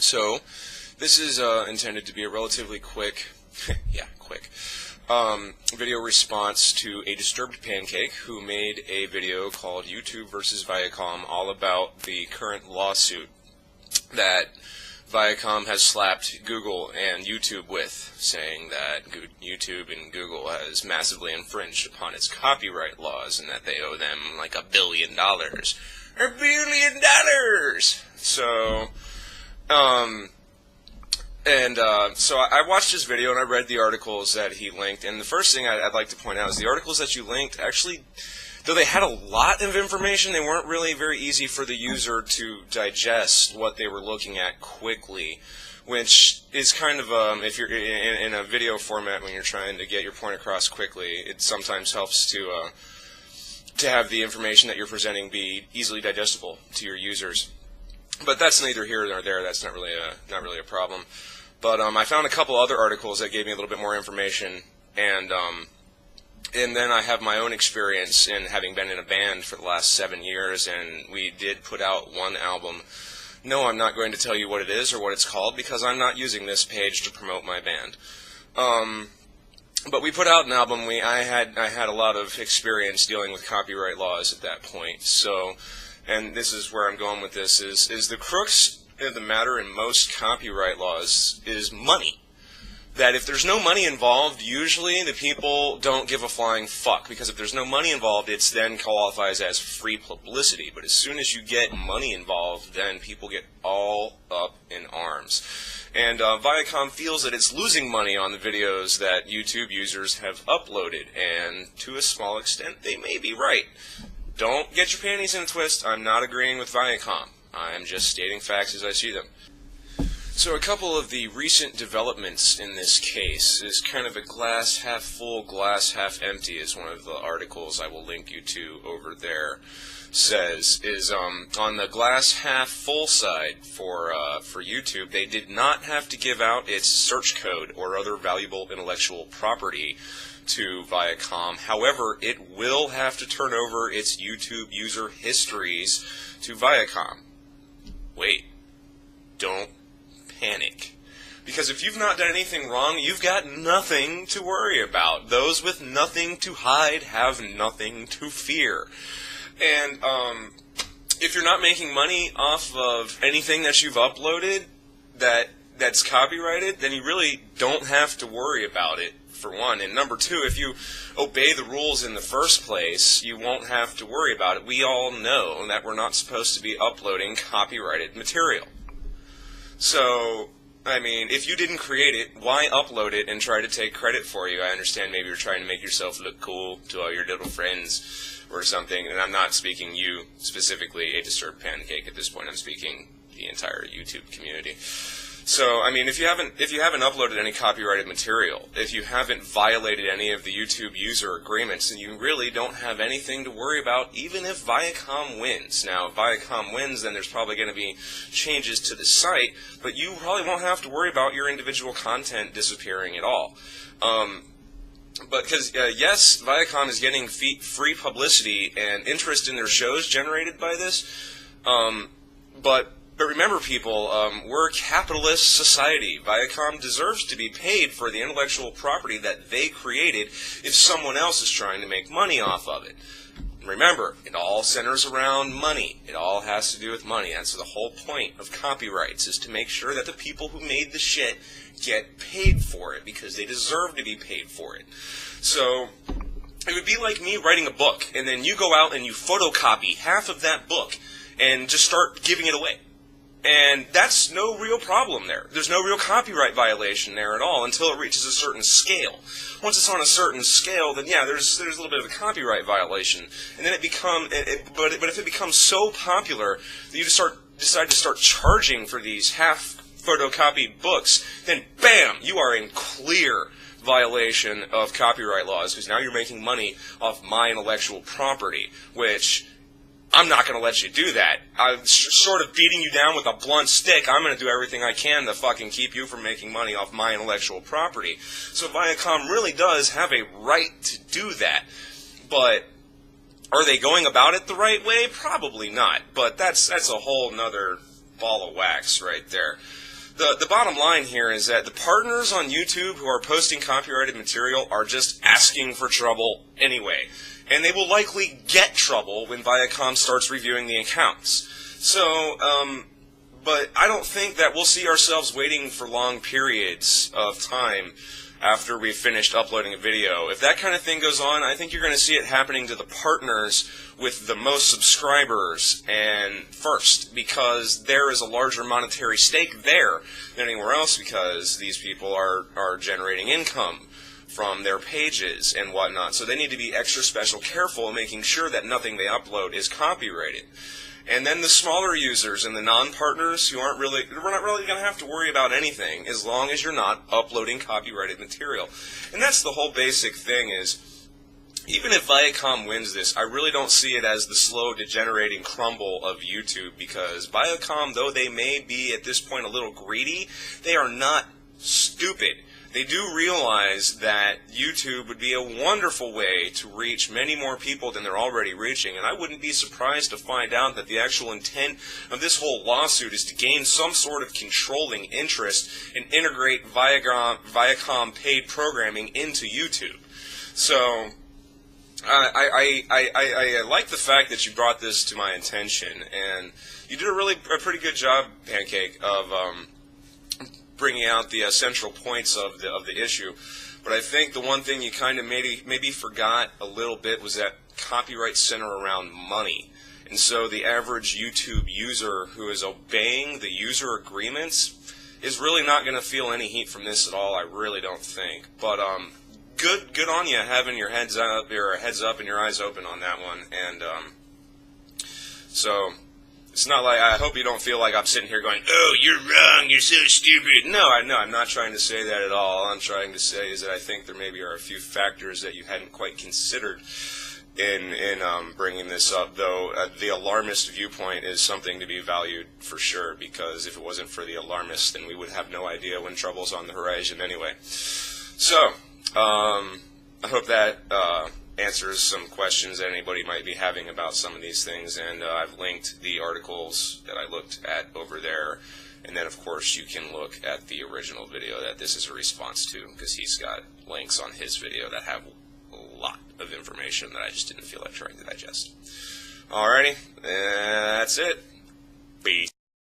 So, this is intended to be a relatively quick, quick, video response to a disturbed pancake who made a video called YouTube versus Viacom all about the current lawsuit that Viacom has slapped Google and YouTube with, saying that YouTube and Google has massively infringed upon its copyright laws and that they owe them like $1 billion. $1 billion! So, so I watched his video and I read the articles that he linked, and the first thing I'd like to point out is the articles that you linked actually, though they had a lot of information, they weren't really very easy for the user to digest what they were looking at quickly, which is kind of, if you're in a video format when you're trying to get your point across quickly, it sometimes helps to have the information that you're presenting be easily digestible to your users. But that's neither here nor there. That's not really a problem. But I found a couple other articles that gave me a little bit more information, and then I have my own experience in having been in a band for the last 7 years, and we did put out one album. No, I'm not going to tell you what it is or what it's called because I'm not using this page to promote my band. But we put out an album. I had a lot of experience dealing with copyright laws at that point. So, and this is where I'm going with this, is the crux of the matter in most copyright laws is money. That if there's no money involved, usually the people don't give a flying fuck, because if there's no money involved, it's then qualifies as free publicity. But as soon as you get money involved, then people get all up in arms. And Viacom feels that it's losing money on the videos that YouTube users have uploaded, and to a small extent, they may be right. Don't get your panties in a twist. I'm not agreeing with Viacom. I'm just stating facts as I see them. So a couple of the recent developments in this case is kind of a glass half full, glass half empty, as one of the articles I will link you to over there says, is on the glass half full side for YouTube, they did not have to give out its search code or other valuable intellectual property to Viacom. However, it will have to turn over its YouTube user histories to Viacom. Wait, don't panic. Because if you've not done anything wrong, you've got nothing to worry about. Those with nothing to hide have nothing to fear. And if you're not making money off of anything that you've uploaded that's copyrighted, then you really don't have to worry about it, for one. And number two, if you obey the rules in the first place, you won't have to worry about it. We all know that we're not supposed to be uploading copyrighted material. So, I mean, if you didn't create it, why upload it and try to take credit for you? I understand maybe you're trying to make yourself look cool to all your little friends or something, and I'm not speaking you specifically, a disturbed pancake at this point. I'm speaking the entire YouTube community. So, I mean, if you haven't uploaded any copyrighted material, if you haven't violated any of the YouTube user agreements, then you really don't have anything to worry about, even if Viacom wins. Now, if Viacom wins, then there's probably going to be changes to the site, but you probably won't have to worry about your individual content disappearing at all. But because, yes, Viacom is getting free publicity and interest in their shows generated by this, but remember, people, we're a capitalist society. Viacom deserves to be paid for the intellectual property that they created if someone else is trying to make money off of it. Remember, it all centers around money. It all has to do with money. That's the whole point of copyrights, is to make sure that the people who made the shit get paid for it, because they deserve to be paid for it. So, it would be like me writing a book, and then you go out and you photocopy half of that book and just start giving it away. And that's no real problem there. There's no real copyright violation there at all until it reaches a certain scale. Once it's on a certain scale, then yeah, there's a little bit of a copyright violation. And then but if it becomes so popular that you decide to start charging for these half photocopied books, then bam, you are in clear violation of copyright laws, because now you're making money off my intellectual property, which I'm not going to let you do that. I'm sort of beating you down with a blunt stick. I'm going to do everything I can to fucking keep you from making money off my intellectual property. So Viacom really does have a right to do that. But are they going about it the right way? Probably not. But that's a whole nother ball of wax right there. the bottom line here is that the partners on YouTube who are posting copyrighted material are just asking for trouble anyway. And they will likely get trouble when Viacom starts reviewing the accounts. So, but I don't think that we'll see ourselves waiting for long periods of time after we've finished uploading a video. If that kind of thing goes on, I think you're going to see it happening to the partners with the most subscribers and first, because there is a larger monetary stake there than anywhere else, because these people are generating income from their pages and whatnot. So they need to be extra special careful in making sure that nothing they upload is copyrighted. And then the smaller users and the non-partners who we're not really going to have to worry about anything as long as you're not uploading copyrighted material. And that's the whole basic thing is, even if Viacom wins this, I really don't see it as the slow degenerating crumble of YouTube, because Viacom, though they may be at this point a little greedy, they are not stupid. They do realize that YouTube would be a wonderful way to reach many more people than they're already reaching, and I wouldn't be surprised to find out that the actual intent of this whole lawsuit is to gain some sort of controlling interest and integrate Viacom paid programming into YouTube. So I like the fact that you brought this to my attention, and you did a pretty good job, Pancake, of bringing out the central points of the issue. But I think the one thing you kind of maybe forgot a little bit was that copyright center around money. And so the average YouTube user who is obeying the user agreements is really not going to feel any heat from this at all, I really don't think. But good on you having your heads up and your eyes open on that one. And so it's not like, I hope you don't feel like I'm sitting here going, oh, you're wrong, you're so stupid. No, I'm not trying to say that at all. All I'm trying to say is that I think there maybe are a few factors that you hadn't quite considered in bringing this up, though the alarmist viewpoint is something to be valued for sure, because if it wasn't for the alarmists, then we would have no idea when trouble's on the horizon anyway. So, I hope that answers some questions that anybody might be having about some of these things, and I've linked the articles that I looked at over there, and then of course you can look at the original video that this is a response to, because he's got links on his video that have a lot of information that I just didn't feel like trying to digest. Alrighty, that's it. Peace.